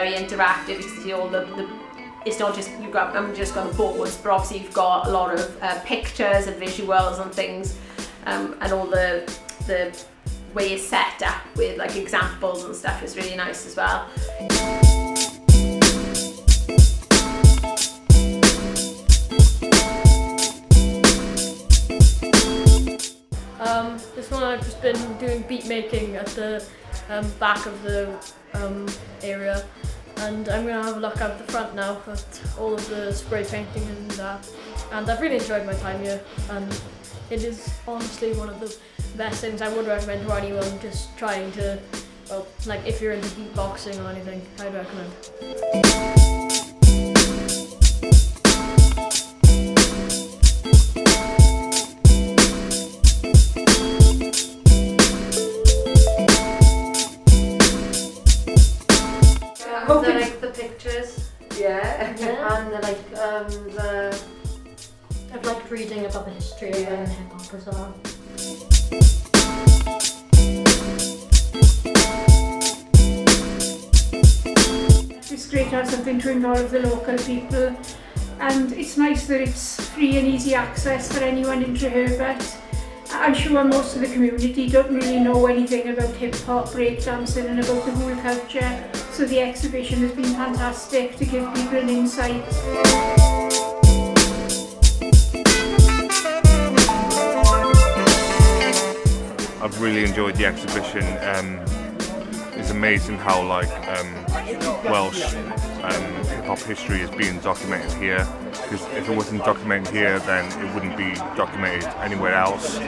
very interactive. You can see all the it's not just I'm just got boards, but obviously you've got a lot of pictures and visuals and things, and all the way it's set up with like examples and stuff is really nice as well. This one I've just been doing beat making at the back of the area, and I'm going to have a look out the front now at all of the spray painting and that, and I've really enjoyed my time here, and it is honestly one of the best things I would recommend to anyone just trying to, well, like if you're into beatboxing or anything, I'd recommend. They like the pictures. Yeah. And they like I've liked reading about the history of hip hop as well. It's great to have something to involve the local people, and it's nice that it's free and easy access for anyone in Treherbert. I'm sure most of the community don't really know anything about hip-hop, breakdancing and about the whole culture, so the exhibition has been fantastic to give people an insight. I've really enjoyed the exhibition. It's amazing how Welsh hip-hop history is being documented here, because if it wasn't documented here then it wouldn't be documented anywhere else.